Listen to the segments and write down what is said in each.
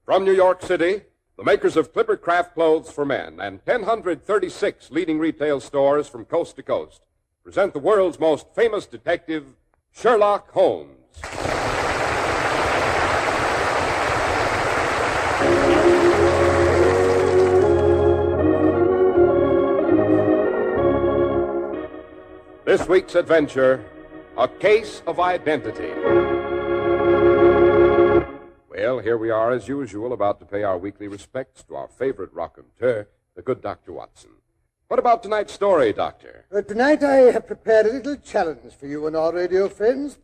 From New York City, the makers of Clipper Craft Clothes for Men and 1,036 leading retail stores from coast to coast present the world's most famous detective, Sherlock Holmes. This week's adventure, A Case of Identity. Well, here we are, as usual, about to pay our weekly respects to our favorite raconteur, the good Dr. Watson. What about tonight's story, Doctor? Tonight I have prepared a little challenge for you and our radio friends.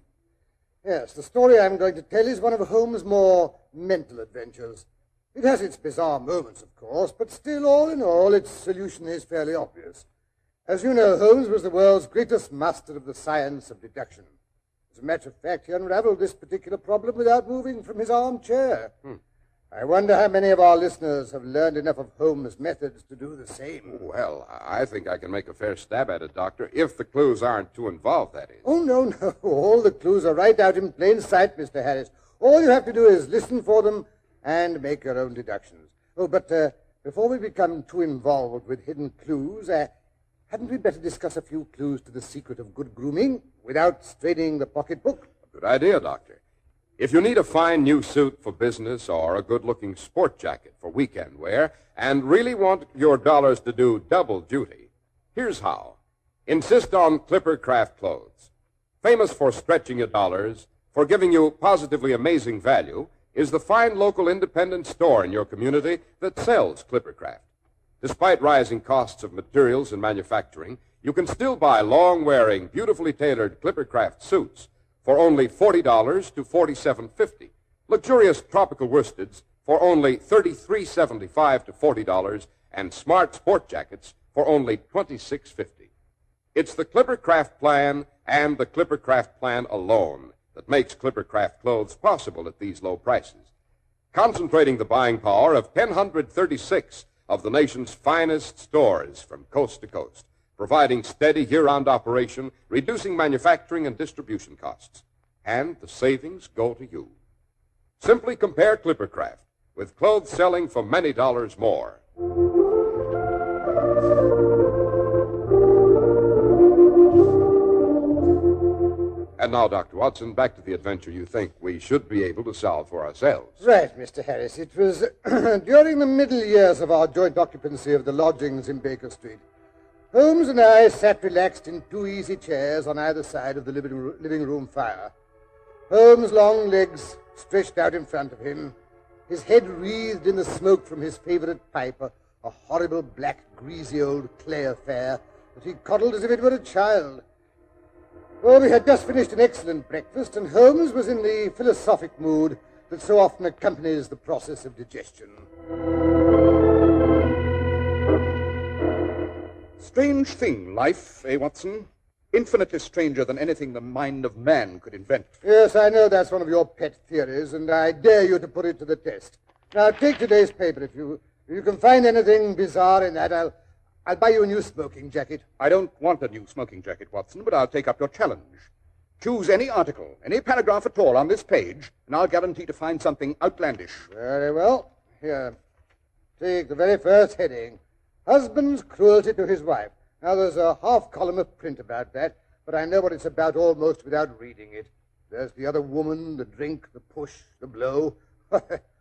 Yes, the story I'm going to tell is one of Holmes' more mental adventures. It has its bizarre moments, of course, but still, all in all, its solution is fairly obvious. As you know, Holmes was the world's greatest master of the science of deduction. As a matter of fact, he unraveled this particular problem without moving from his armchair. I wonder how many of our listeners have learned enough of Holmes' methods to do the same. Well, I think I can make a fair stab at it, Doctor, if the clues aren't too involved, that is. Oh, no. All the clues are right out in plain sight, Mr. Harris. All you have to do is listen for them and make your own deductions. Oh, but before we become too involved with hidden clues, hadn't we better discuss a few clues to the secret of good grooming without straining the pocketbook? Good idea, Doctor. If you need a fine new suit for business or a good-looking sport jacket for weekend wear and really want your dollars to do double duty, here's how. Insist on Clipper Craft Clothes. Famous for stretching your dollars, for giving you positively amazing value, is the fine local independent store in your community that sells Clipper Craft. Despite rising costs of materials and manufacturing, you can still buy long-wearing, beautifully tailored Clipper Craft suits for only $40 to $47.50, luxurious tropical worsteds for only $33.75 to $40, and smart sport jackets for only $26.50. It's the Clipper Craft plan and the Clipper Craft plan alone that makes Clipper Craft clothes possible at these low prices. Concentrating the buying power of 1,036 of the nation's finest stores from coast to coast, providing steady year-round operation, reducing manufacturing and distribution costs. And the savings go to you. Simply compare Clipper Craft with clothes selling for many dollars more. And now, Dr. Watson, back to the adventure you think we should be able to solve for ourselves. Right, Mr. Harris. It was during the middle years of our joint occupancy of the lodgings in Baker Street. Holmes and I sat relaxed in two easy chairs on either side of the living room fire. Holmes' long legs stretched out in front of him, his head wreathed in the smoke from his favorite pipe, a horrible black, greasy old clay affair that he coddled as if it were a child. Well, we had just finished an excellent breakfast, and Holmes was in the philosophic mood that so often accompanies the process of digestion. Strange thing, life, eh, Watson? Infinitely stranger than anything the mind of man could invent. Yes, I know that's one of your pet theories, and I dare you to put it to the test. Now, take today's paper. If you can find anything bizarre in that, I'll buy you a new smoking jacket. I don't want a new smoking jacket, Watson, but I'll take up your challenge. Choose any article, any paragraph at all on this page, and I'll guarantee to find something outlandish. Very well. Here, take the very first heading. Husband's cruelty to his wife. Now, there's a half column of print about that, but I know what it's about almost without reading it. There's the other woman, the drink, the push, the blow.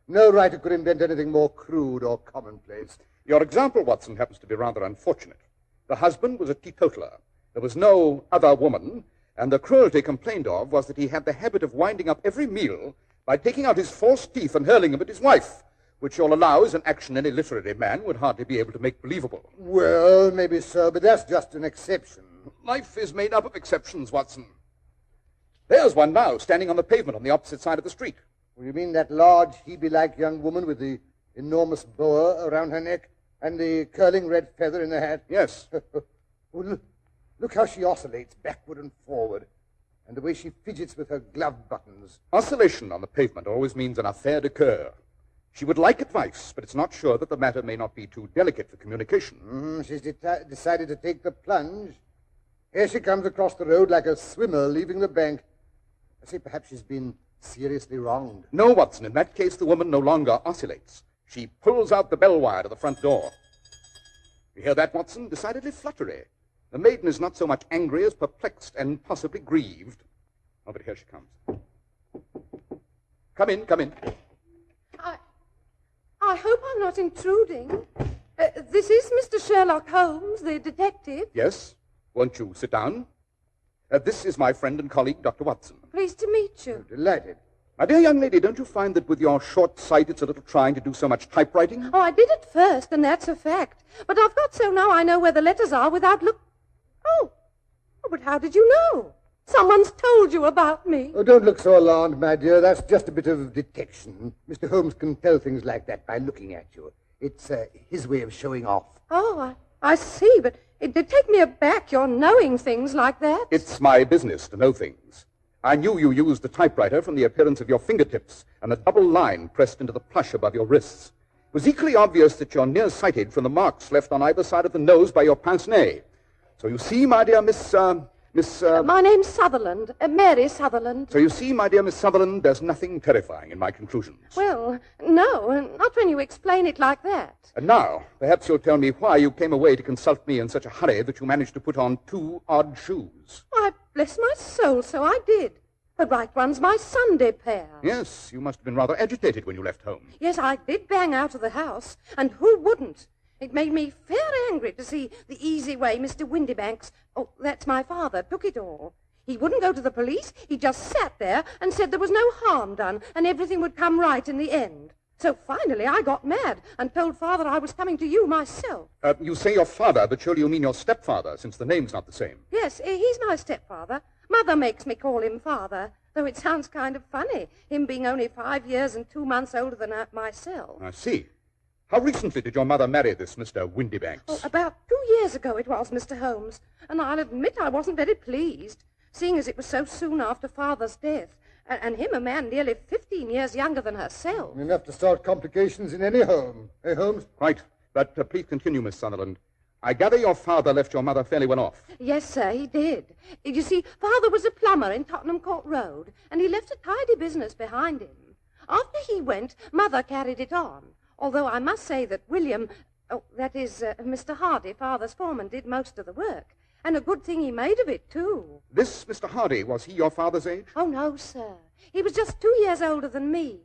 No writer could invent anything more crude or commonplace. Your example, Watson, happens to be rather unfortunate. The husband was a teetotaler. There was no other woman, and the cruelty complained of was that he had the habit of winding up every meal by taking out his false teeth and hurling them at his wife, which you'll allow is an action any literary man would hardly be able to make believable. Well, maybe so, but that's just an exception. Life is made up of exceptions, Watson. There's one now, standing on the pavement on the opposite side of the street. Well, you mean that large, Hebe-like young woman with the enormous boa around her neck and the curling red feather in her hat? Yes. Well, look how she oscillates backward and forward, and the way she fidgets with her glove buttons. Oscillation on the pavement always means an affaire de coeur. She would like advice, but it's not sure that the matter may not be too delicate for communication. She's decided to take the plunge. Here she comes across the road like a swimmer leaving the bank. I say perhaps she's been seriously wronged. No, Watson. In that case, the woman no longer oscillates. She pulls out the bell wire to the front door. You hear that, Watson? Decidedly fluttery. The maiden is not so much angry as perplexed and possibly grieved. Oh, but here she comes. Come in, come in. I hope I'm not intruding. This is Mr. Sherlock Holmes, the detective. Yes? Won't you sit down? This is my friend and colleague, Dr. Watson. Pleased to meet you. Delighted. My dear young lady, don't you find that with your short sight it's a little trying to do so much typewriting? Oh, I did at first, and that's a fact. But I've got so now I know where the letters are without Oh, but how did you know? Someone's told you about me. Oh, don't look so alarmed, my dear. That's just a bit of detection. Mr. Holmes can tell things like that by looking at you. It's his way of showing off. Oh, I see, but it did take me aback, your knowing things like that. It's my business to know things. I knew you used the typewriter from the appearance of your fingertips and a double line pressed into the plush above your wrists. It was equally obvious that you're nearsighted from the marks left on either side of the nose by your pince-nez. So you see, my dear Miss... My name's Sutherland, Mary Sutherland. So you see, my dear Miss Sutherland, there's nothing terrifying in my conclusions. Well, no, not when you explain it like that. And now, perhaps you'll tell me why you came away to consult me in such a hurry that you managed to put on 2 odd shoes. Why, bless my soul, so I did. The right one's my Sunday pair. Yes, you must have been rather agitated when you left home. Yes, I did bang out of the house, and who wouldn't? It made me fair angry to see the easy way Mr. Windybanks, oh, that's my father, took it all. He wouldn't go to the police. He just sat there and said there was no harm done and everything would come right in the end. So finally I got mad and told Father I was coming to you myself. You say your father, but surely you mean your stepfather, since the name's not the same. Yes, he's my stepfather. Mother makes me call him Father, though it sounds kind of funny, him being only 5 years and 2 months older than myself. I see. How recently did your mother marry this Mr. Windybanks? Oh, about 2 years ago it was, Mr. Holmes, and I'll admit I wasn't very pleased, seeing as it was so soon after Father's death, and him a man nearly 15 years younger than herself. Enough to start complications in any home. Eh, Holmes? Right, but please continue, Miss Sutherland. I gather your father left your mother fairly well off. Yes, sir, he did. You see, Father was a plumber in Tottenham Court Road, and he left a tidy business behind him. After he went, Mother carried it on. Although I must say that William, Mr. Hardy, Father's foreman, did most of the work. And a good thing he made of it, too. This Mr. Hardy, was he your father's age? Oh, no, sir. He was just 2 years older than me.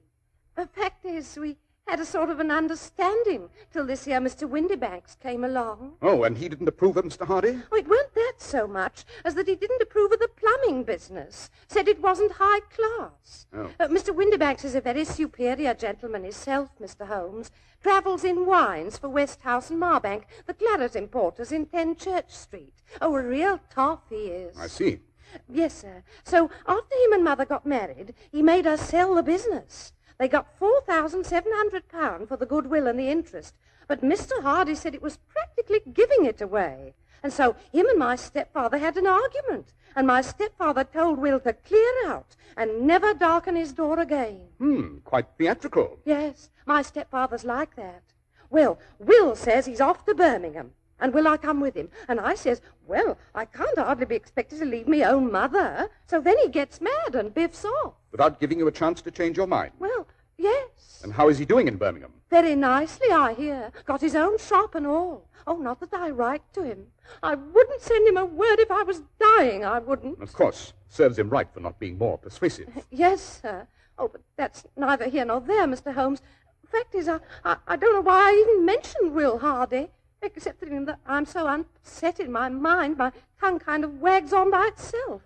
The fact is, we had a sort of an understanding till this here Mr. Windybanks came along. Oh, and he didn't approve of Mr. Hardy? Oh, it weren't that so much as that he didn't approve of the plumbing business. Said it wasn't high class. Oh. Mr. Windybanks is a very superior gentleman himself, Mr. Holmes. Travels in wines for Westhouse and Marbank, the claret importers in 10 Church Street. Oh, a real toff he is. I see. Yes, sir. So after him and Mother got married, he made us sell the business. They got £4,700 for the goodwill and the interest, but Mr. Hardy said it was practically giving it away. And so him and my stepfather had an argument, and my stepfather told Will to clear out and never darken his door again. Quite theatrical. Yes, my stepfather's like that. Well, Will says he's off to Birmingham, and will I come with him? And I says, well, I can't hardly be expected to leave me own mother. So then he gets mad and biffs off. Without giving you a chance to change your mind? Well, yes. And how is he doing in Birmingham? Very nicely, I hear. Got his own shop and all. Oh, not that I write to him. I wouldn't send him a word if I was dying, I wouldn't. Of course. Serves him right for not being more persuasive. Yes, sir. Oh, but that's neither here nor there, Mr. Holmes. The fact is, I don't know why I even mentioned Will Hardy, except that I'm so upset in my mind, my tongue kind of wags on by itself.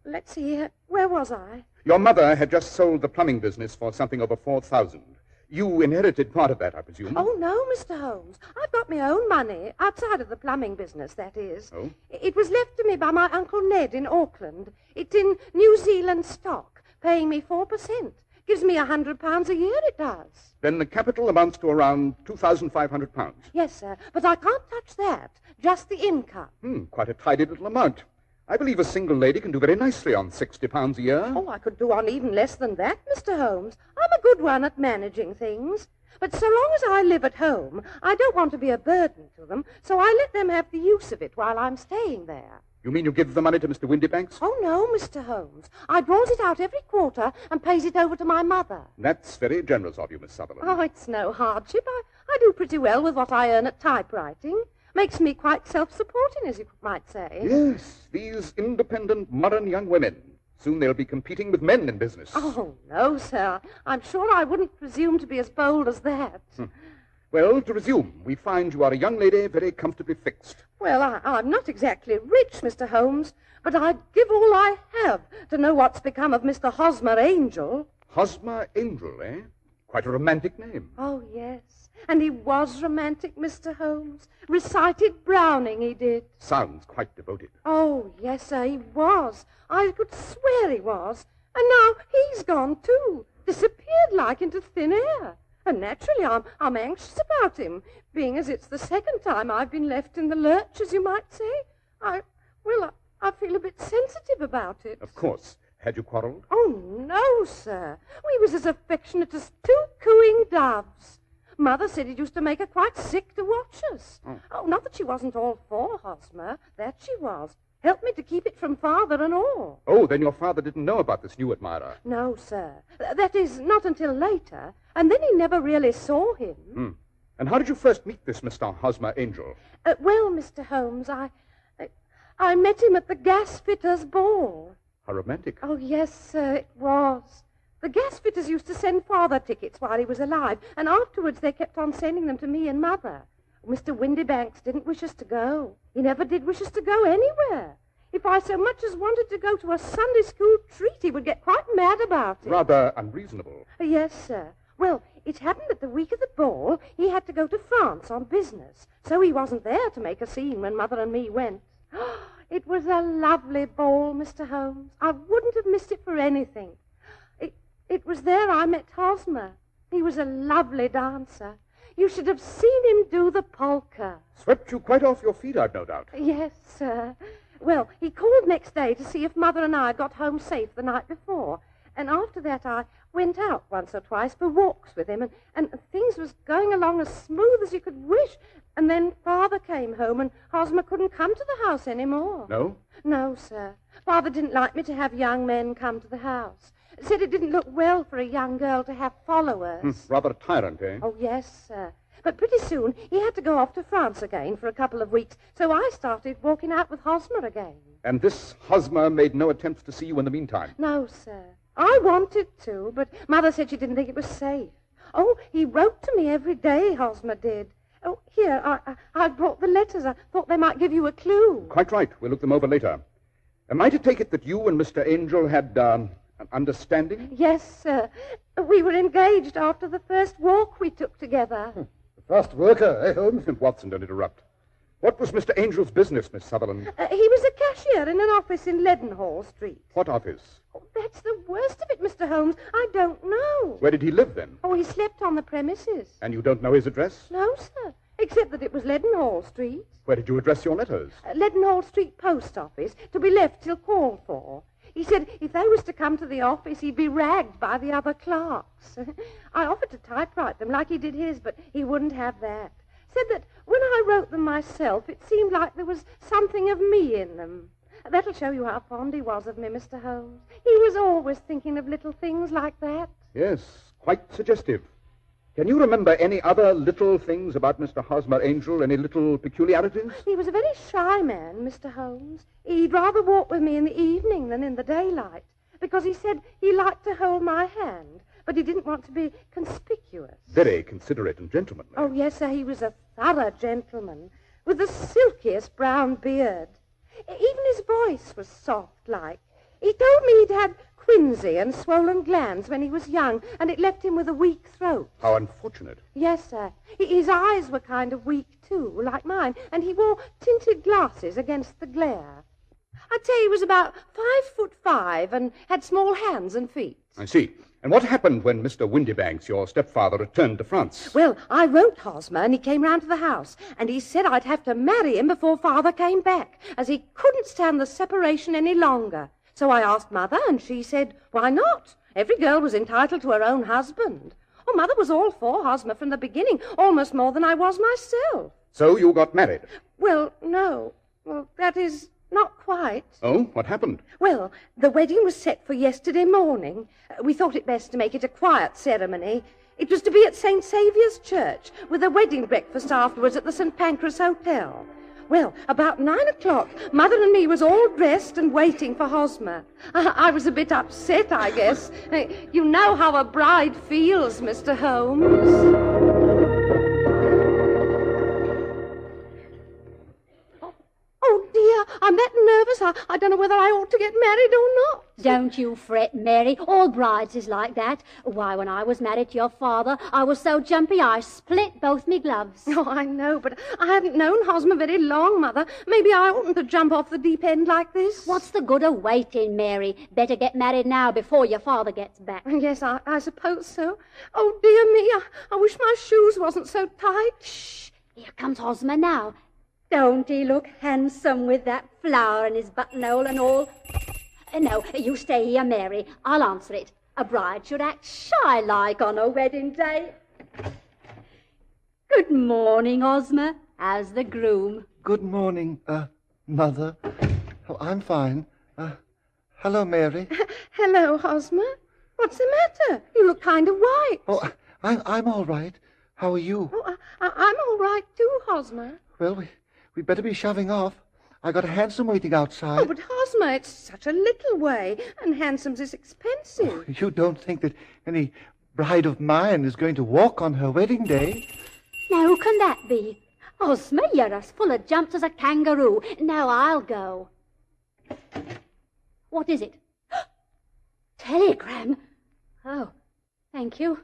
Let's see, where was I? Your mother had just sold the plumbing business for something over 4,000. You inherited part of that, I presume? Oh, no, Mr. Holmes. I've got my own money, outside of the plumbing business, that is. Oh? It was left to me by my Uncle Ned in Auckland. It's in New Zealand stock, paying me 4%. Gives me £100 a year, it does. Then the capital amounts to around £2,500. Yes, sir, but I can't touch that. Just the income. Quite a tidy little amount. I believe a single lady can do very nicely on £60 a year. Oh, I could do on even less than that, Mr. Holmes. I'm a good one at managing things. But so long as I live at home, I don't want to be a burden to them, so I let them have the use of it while I'm staying there. You mean you give the money to Mr. Windybanks? Oh, no, Mr. Holmes. I draws it out every quarter and pays it over to my mother. That's very generous of you, Miss Sutherland. Oh, it's no hardship. I do pretty well with what I earn at typewriting. Makes me quite self-supporting, as you might say. Yes, these independent, modern young women. Soon they'll be competing with men in business. Oh, no, sir. I'm sure I wouldn't presume to be as bold as that. Well, to resume, we find you are a young lady very comfortably fixed. Well, I'm not exactly rich, Mr. Holmes, but I'd give all I have to know what's become of Mr. Hosmer Angel. Hosmer Angel, eh? Quite a romantic name. Oh, yes. And he was romantic, Mr. Holmes. Recited Browning, he did. Sounds quite devoted. Oh, yes, sir, he was. I could swear he was. And now he's gone, too. Disappeared like into thin air. And naturally, I'm anxious about him, being as it's the second time I've been left in the lurch, as you might say. I feel a bit sensitive about it. Of course. Had you quarreled? Oh, no, sir. We was as affectionate as two cooing doves. Mother said it used to make her quite sick to watch us. Oh, not that she wasn't all for Hosmer. That she was. Helped me to keep it from father and all. Oh, then your father didn't know about this new admirer. No, sir. That is, not until later. And then he never really saw him. And how did you first meet this Mr. Hosmer Angel? Well, Mr. Holmes, I met him at the gasfitter's ball. How romantic. Oh, yes, sir, it was. The gasfitters used to send father tickets while he was alive, and afterwards they kept on sending them to me and mother. Mr. Windybanks didn't wish us to go. He never did wish us to go anywhere. If I so much as wanted to go to a Sunday school treat, he would get quite mad about it. Rather unreasonable. Yes, sir. Well, it happened that the week of the ball, he had to go to France on business, so he wasn't there to make a scene when Mother and me went. It was a lovely ball, Mr. Holmes. I wouldn't have missed it for anything. It was there I met Hosmer. He was a lovely dancer. You should have seen him do the polka. Swept you quite off your feet, I've no doubt. Yes, sir. Well, he called next day to see if Mother and I got home safe the night before. And after that, I went out once or twice for walks with him, and things was going along as smooth as you could wish. And then Father came home, and Hosmer couldn't come to the house anymore. No? No, sir. Father didn't like me to have young men come to the house. Said it didn't look well for a young girl to have followers. Rather a tyrant, eh? Oh, yes, sir. But pretty soon he had to go off to France again for a couple of weeks, so I started walking out with Hosmer again. And this Hosmer made no attempts to see you in the meantime? No, sir. I wanted to, but Mother said she didn't think it was safe. Oh, he wrote to me every day, Hosmer did. Oh, here, I brought the letters. I thought they might give you a clue. Quite right. We'll look them over later. Am I to take it that you and Mr. Angel had, an understanding? Yes, sir. We were engaged after the first walk we took together. The first worker, eh, Holmes? Watson, don't interrupt. What was Mr. Angel's business, Miss Sutherland? He was a cashier in an office in Leadenhall Street. What office? Oh, that's the worst of it, Mr. Holmes. I don't know. Where did he live, then? Oh, he slept on the premises. And you don't know his address? No, sir, except that it was Leadenhall Street. Where did you address your letters? Leadenhall Street Post Office, to be left till called for. He said if they was to come to the office, he'd be ragged by the other clerks. I offered to typewrite them like he did his, but he wouldn't have that. Said that when I wrote them myself, it seemed like there was something of me in them. That'll show you how fond he was of me, Mr. Holmes. He was always thinking of little things like that. Yes, quite suggestive. Can you remember any other little things about Mr. Hosmer Angel? Any little peculiarities? He was a very shy man, Mr. Holmes. He'd rather walk with me in the evening than in the daylight, because he said he liked to hold my hand, but he didn't want to be conspicuous. Very considerate and gentlemanly. Oh, yes, sir, he was a thorough gentleman, with the silkiest brown beard. Even his voice was soft-like. He told me he'd had quinsy and swollen glands when he was young, and it left him with a weak throat. How unfortunate. Yes, sir. His eyes were kind of weak, too, like mine, and he wore tinted glasses against the glare. I'd say he was about 5'5" and had small hands and feet. I see. And what happened when Mr. Windybanks, your stepfather, returned to France? Well, I wrote Hosmer, and he came round to the house, and he said I'd have to marry him before Father came back, as he couldn't stand the separation any longer. So I asked Mother, and she said, why not? Every girl was entitled to her own husband. Oh, Mother was all for Hosmer from the beginning, almost more than I was myself. So you got married? Well, no. Well, that is, Not quite. Oh, what happened? Well, the wedding was set for yesterday morning. We thought it best to make it a quiet ceremony. It was to be at St. Saviour's Church, with a wedding breakfast afterwards at the St. Pancras Hotel. Well, about 9 o'clock, Mother and me was all dressed and waiting for Hosmer. I was a bit upset, I guess. You know how a bride feels, Mr. Holmes. Oh, dear, I'm that nervous. I don't know whether I ought to get married or not. Don't you fret, Mary. All brides is like that. Why, when I was married to your father, I was so jumpy I split both me gloves. Oh, I know, but I haven't known Hosmer very long, Mother. Maybe I oughtn't to jump off the deep end like this. What's the good of waiting, Mary? Better get married now before your father gets back. Yes, I suppose so. Oh, dear me, I wish my shoes wasn't so tight. Shh, here comes Hosmer now. Don't he look handsome with that flower in his buttonhole and all? No, you stay here, Mary. I'll answer it. A bride should act shy-like on her wedding day. Good morning, Hosmer. How's the groom? Good morning, Mother. Oh, I'm fine. Hello, Mary. Hello, Hosmer. What's the matter? You look kind of white. Oh, I'm all right. How are you? Oh, I'm all right too, Hosmer. Well, we'd better be shoving off. I got a hansom waiting outside. Oh, but Hosmer, it's such a little way, and hansoms is expensive. You don't think that any bride of mine is going to walk on her wedding day? Now, who can that be? Hosmer, you're as full of jumps as a kangaroo. Now I'll go. What is it? Telegram? Oh, thank you.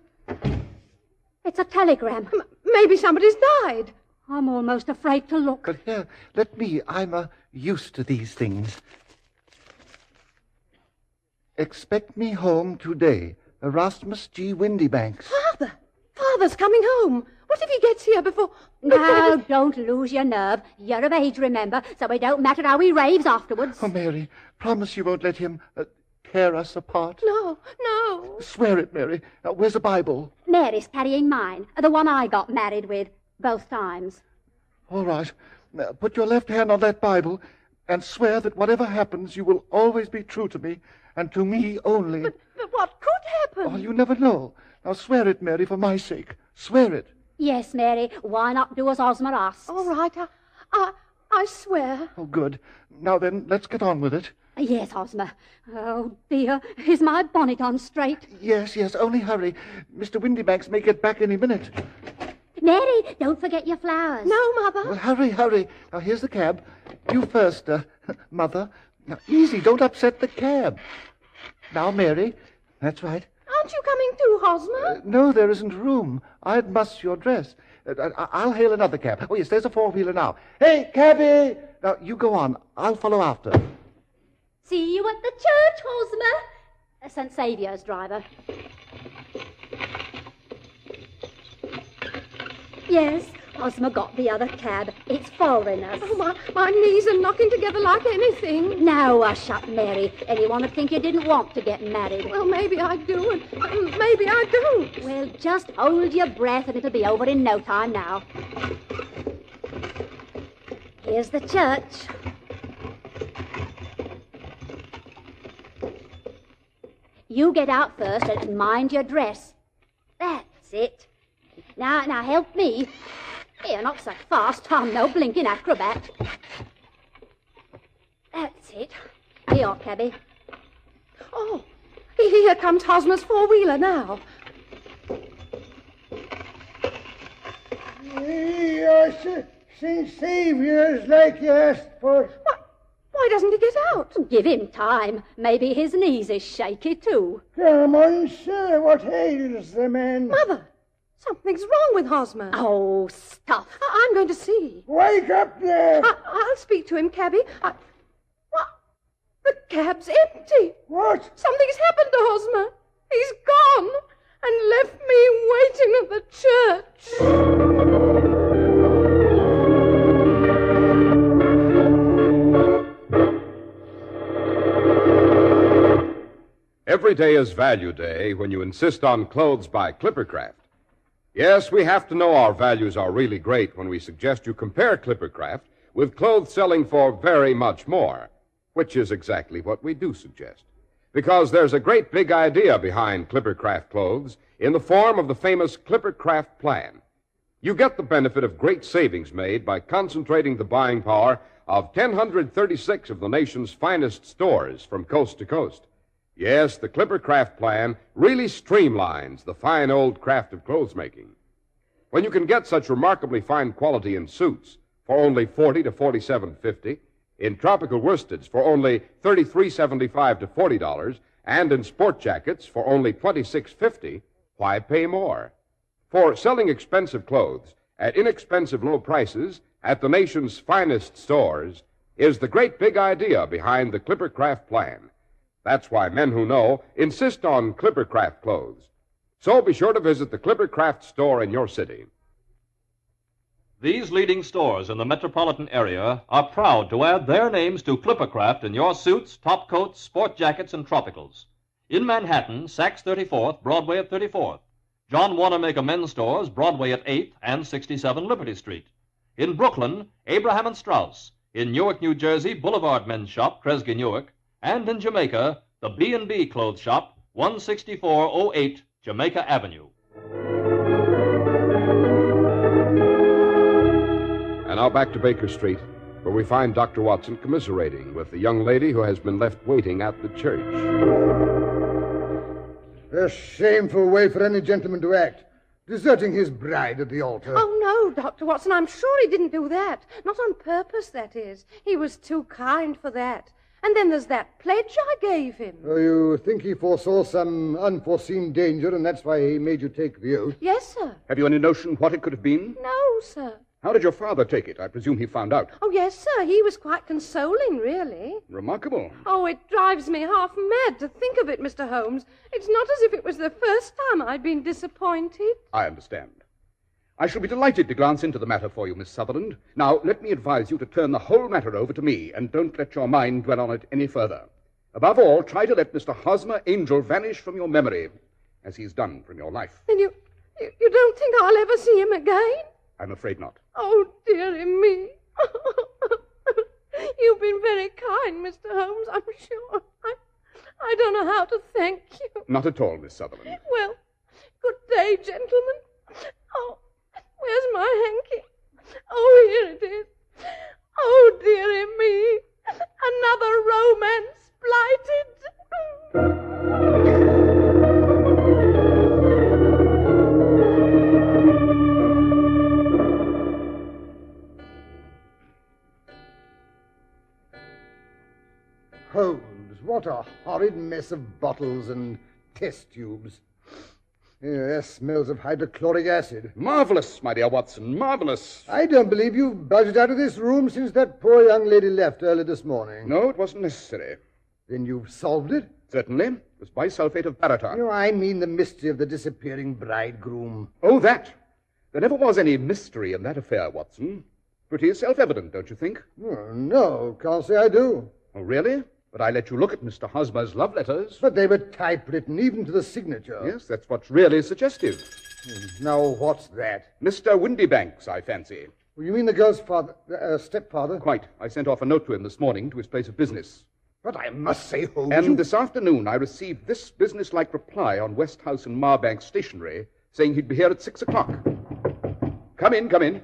It's a telegram. Maybe somebody's died. I'm almost afraid to look. But here, let me. I'm used to these things. Expect me home today. Erasmus G. Windybanks. Father's coming home. What if he gets here before... Now, don't lose your nerve. You're of age, remember, so it don't matter how he raves afterwards. Oh, Mary, promise you won't let him tear us apart. No. Swear it, Mary. Where's the Bible? Mary's carrying mine, the one I got married with, both times. All right. Put your left hand on that Bible and swear that whatever happens, you will always be true to me and to me only. But what could happen? Oh, you never know. Now swear it, Mary, for my sake. Swear it. Yes, Mary. Why not do as Hosmer asks? All right, I swear. Oh, good. Now then, let's get on with it. Yes, Hosmer. Oh, dear. Is my bonnet on straight? Yes, only hurry. Mr. Windybanks may get back any minute. Mary, don't forget your flowers. No, Mother. Well, hurry. Now, here's the cab. You first, Mother. Now, easy, don't upset the cab. Now, Mary. That's right. Aren't you coming too, Hosmer? No, there isn't room. I'd muss your dress. I'll hail another cab. Oh, yes, there's a four-wheeler now. Hey, cabby! Now, you go on. I'll follow after. See you at the church, Hosmer. St. Saviour's driver. Yes, Hosmer got the other cab. It's following us. Oh, my knees are knocking together like anything. Now hush up, Mary. Anyone would think you didn't want to get married. Well, maybe I do, and maybe I don't. Well, just hold your breath and it'll be over in no time now. Here's the church. You get out first and mind your dress. That's it. Now help me. Here, not so fast. I'm no blinking acrobat. That's it. Here, cabby. Oh, here comes Hosmer's four-wheeler now. St. Saviour's like you asked for. Why doesn't he get out? Give him time. Maybe his knees is shaky, too. Come on, sir. What ails the man? Mother, something's wrong with Hosmer. Oh, stuff. I'm going to see. Wake up there. I'll speak to him, cabby. What? The cab's empty. What? Something's happened to Hosmer. He's gone and left me waiting at the church. Every day is value day when you insist on clothes by Clippercraft. Yes, we have to know our values are really great when we suggest you compare Clippercraft with clothes selling for very much more, which is exactly what we do suggest. Because there's a great big idea behind Clippercraft clothes in the form of the famous Clippercraft Plan. You get the benefit of great savings made by concentrating the buying power of 1,036 of the nation's finest stores from coast to coast. Yes, the Clippercraft Plan really streamlines the fine old craft of clothes making. When you can get such remarkably fine quality in suits for only $40 to $47.50, in tropical worsteds for only $33.75 to $40, and in sport jackets for only $26.50, why pay more? For selling expensive clothes at inexpensive low prices at the nation's finest stores is the great big idea behind the Clippercraft Plan. That's why men who know insist on Clippercraft clothes. So be sure to visit the Clippercraft store in your city. These leading stores in the metropolitan area are proud to add their names to Clippercraft in your suits, top coats, sport jackets, and tropicals. In Manhattan, Saks 34th, Broadway at 34th. John Wanamaker Men's Stores, Broadway at 8th and 67 Liberty Street. In Brooklyn, Abraham and Strauss. In Newark, New Jersey, Boulevard Men's Shop, Kresge Newark. And in Jamaica, the B&B Clothes Shop, 16408 Jamaica Avenue. And now back to Baker Street, where we find Dr. Watson commiserating with the young lady who has been left waiting at the church. A shameful way for any gentleman to act, deserting his bride at the altar. Oh, no, Dr. Watson, I'm sure he didn't do that. Not on purpose, that is. He was too kind for that. And then there's that pledge I gave him. Oh, you think he foresaw some unforeseen danger, and that's why he made you take the oath? Yes, sir. Have you any notion what it could have been? No, sir. How did your father take it? I presume he found out. Oh, yes, sir. He was quite consoling, really. Remarkable. Oh, it drives me half mad to think of it, Mr. Holmes. It's not as if it was the first time I'd been disappointed. I understand. I shall be delighted to glance into the matter for you, Miss Sutherland. Now, let me advise you to turn the whole matter over to me, and don't let your mind dwell on it any further. Above all, try to let Mr. Hosmer Angel vanish from your memory, as he's done from your life. Then you don't think I'll ever see him again? I'm afraid not. Oh, dearie me. You've been very kind, Mr. Holmes, I'm sure. I don't know how to thank you. Not at all, Miss Sutherland. Well, good day, gentlemen. Oh, where's my hanky? Oh, here it is. Oh, dearie me. Another romance blighted. Holmes, what a horrid mess of bottles and test tubes. That smells of hydrochloric acid. Marvelous, my dear Watson, marvelous. I don't believe you've buzzed out of this room since that poor young lady left early this morning. No, it wasn't necessary. Then you've solved it? Certainly. It was bisulfate of baryton. No, I mean the mystery of the disappearing bridegroom. Oh, that. There never was any mystery in that affair, Watson. Pretty self-evident, don't you think? Oh, no, can't say I do. Oh, really? But I let you look at Mr. Hosmer's love letters. But they were typewritten, even to the signature. Yes, that's what's really suggestive. Now, what's that? Mr. Windybanks, I fancy. Well, you mean the girl's father, stepfather? Quite. I sent off a note to him this morning to his place of business. But I must say, Holmes... And this afternoon I received this businesslike reply on West House and Marbank Stationery saying he'd be here at 6 o'clock. Come in, come in.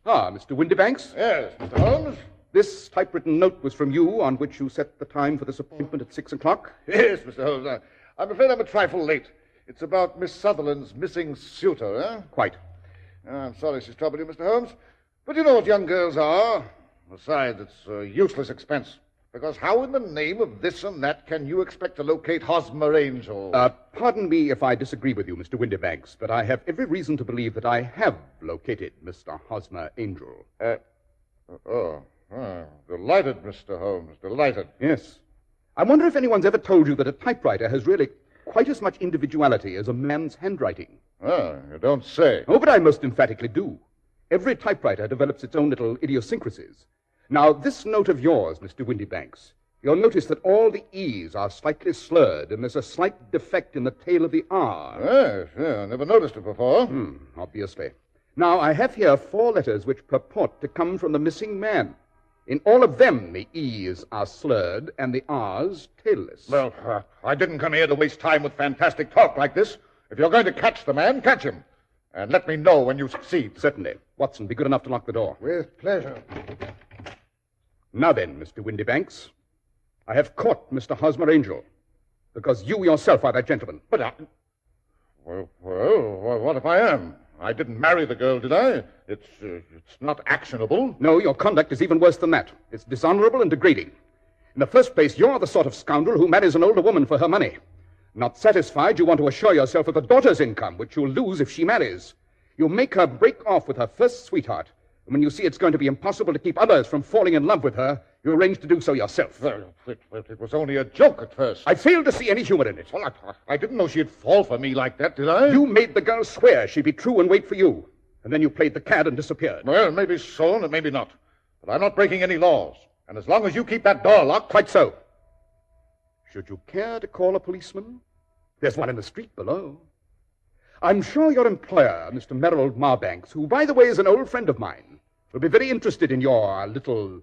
Ah, Mr. Windybanks? Yes, Mr. Holmes? This typewritten note was from you on which you set the time for this appointment at 6 o'clock? Yes, Mr. Holmes. I'm afraid I'm a trifle late. It's about Miss Sutherland's missing suitor, eh? Quite. I'm sorry she's troubled you, Mr. Holmes. But you know what young girls are. Besides, it's a useless expense. Because how in the name of this and that can you expect to locate Hosmer Angel? Pardon me if I disagree with you, Mr. Windybanks, but I have every reason to believe that I have located Mr. Hosmer Angel. Delighted, Mr. Holmes, delighted. Yes. I wonder if anyone's ever told you that a typewriter has really quite as much individuality as a man's handwriting. You don't say. Oh, but I most emphatically do. Every typewriter develops its own little idiosyncrasies. Now, this note of yours, Mr. Windybanks, you'll notice that all the E's are slightly slurred, and there's a slight defect in the tail of the R. Yes, I never noticed it before. Obviously. Now, I have here 4 letters which purport to come from the missing man. In all of them, the E's are slurred and the R's tailless. Well, I didn't come here to waste time with fantastic talk like this. If you're going to catch the man, catch him. And let me know when you succeed. Certainly. Watson, be good enough to lock the door. With pleasure. Now then, Mr. Windybanks, I have caught Mr. Hosmer Angel, because you yourself are that gentleman. But Well, what if I am? I didn't marry the girl, did I? It's not actionable. No, your conduct is even worse than that. It's dishonorable and degrading. In the first place, you're the sort of scoundrel who marries an older woman for her money. Not satisfied, you want to assure yourself of the daughter's income, which you'll lose if she marries. You make her break off with her first sweetheart. And when you see it's going to be impossible to keep others from falling in love with her, you arrange to do so yourself. Well, it was only a joke at first. I failed to see any humor in it. Well, I didn't know she'd fall for me like that, did I? You made the girl swear she'd be true and wait for you. And then you played the cad and disappeared. Well, maybe so, and maybe not. But I'm not breaking any laws. And as long as you keep that door locked... Quite so. Should you care to call a policeman? There's one in the street below. I'm sure your employer, Mr. Merrill Marbanks, who, by the way, is an old friend of mine, will be very interested in your little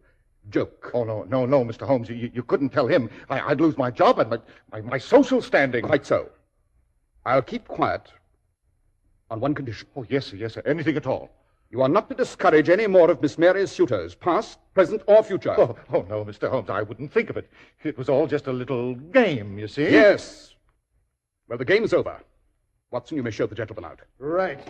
joke. Oh, no, Mr. Holmes. You couldn't tell him. I'd lose my job and my social standing. Quite so. I'll keep quiet on one condition. Oh, yes, sir. Anything at all. You are not to discourage any more of Miss Mary's suitors, past, present, or future. Oh, no, Mr. Holmes. I wouldn't think of it. It was all just a little game, you see. Yes. Well, the game's over. Watson, you may show the gentleman out. Right.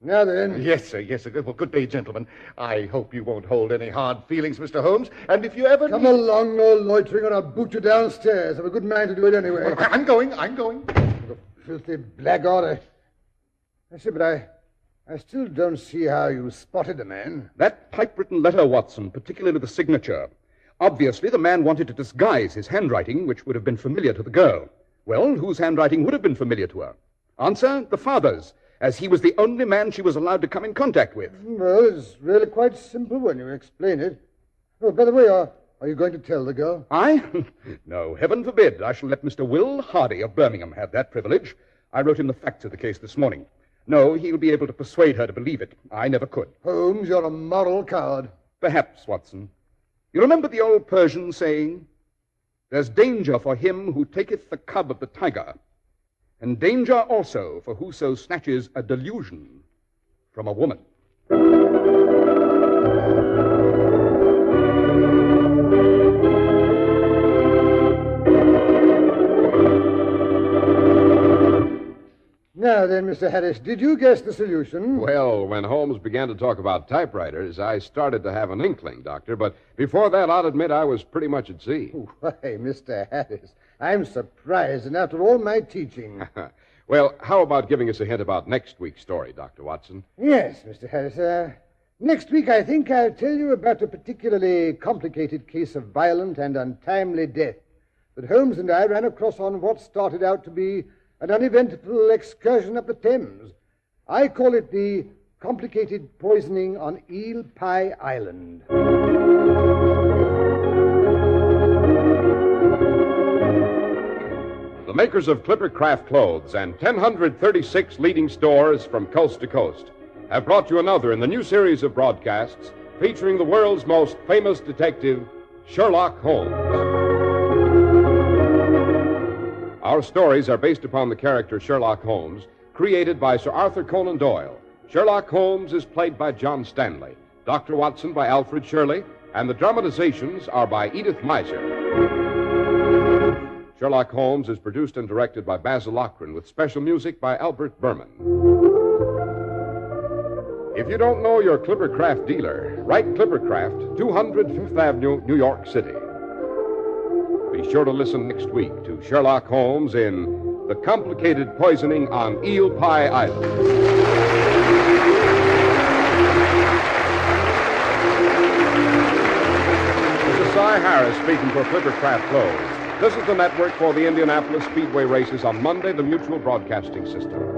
Now then. Yes, sir. Well, good day, gentlemen. I hope you won't hold any hard feelings, Mr. Holmes. And if you ever... Come along, no loitering, or I'll boot you downstairs. I'm a good man to do it anyway. Well, I'm going. The filthy blackguard. I say, but I still don't see how you spotted the man. That typewritten letter, Watson, particularly the signature. Obviously, the man wanted to disguise his handwriting, which would have been familiar to the girl. Well, whose handwriting would have been familiar to her? Answer, the father's, as he was the only man she was allowed to come in contact with. Well, it's really quite simple when you explain it. Oh, by the way, are you going to tell the girl? I? No, heaven forbid. I shall let Mr. Will Hardy of Birmingham have that privilege. I wrote him the facts of the case this morning. No, he'll be able to persuade her to believe it. I never could. Holmes, you're a moral coward. Perhaps, Watson. You remember the old Persian saying, "There's danger for him who taketh the cub of the tiger, and danger also for whoso snatches a delusion from a woman." Now then, Mr. Harris, did you guess the solution? Well, when Holmes began to talk about typewriters, I started to have an inkling, Doctor, but before that, I'll admit I was pretty much at sea. Why, Mr. Harris, I'm surprised, and after all my teaching. Well, how about giving us a hint about next week's story, Dr. Watson? Yes, Mr. Harris. Next week, I think I'll tell you about a particularly complicated case of violent and untimely death that Holmes and I ran across on what started out to be an uneventful excursion up the Thames. I call it the complicated poisoning on Eel Pie Island. The makers of Clipper Craft Clothes and 1,036 leading stores from coast to coast have brought you another in the new series of broadcasts featuring the world's most famous detective, Sherlock Holmes. Our stories are based upon the character Sherlock Holmes, created by Sir Arthur Conan Doyle. Sherlock Holmes is played by John Stanley, Dr. Watson by Alfred Shirley, and the dramatizations are by Edith Meiser. Sherlock Holmes is produced and directed by Basil Lochran, with special music by Albert Berman. If you don't know your Clippercraft dealer, write Clippercraft, 200 Fifth Avenue, New York City. Be sure to listen next week to Sherlock Holmes in The Complicated Poisoning on Eel Pie Island. This is Cy Harris speaking for Clippercraft Clothes. This is the network for the Indianapolis Speedway races on Monday, the Mutual Broadcasting System.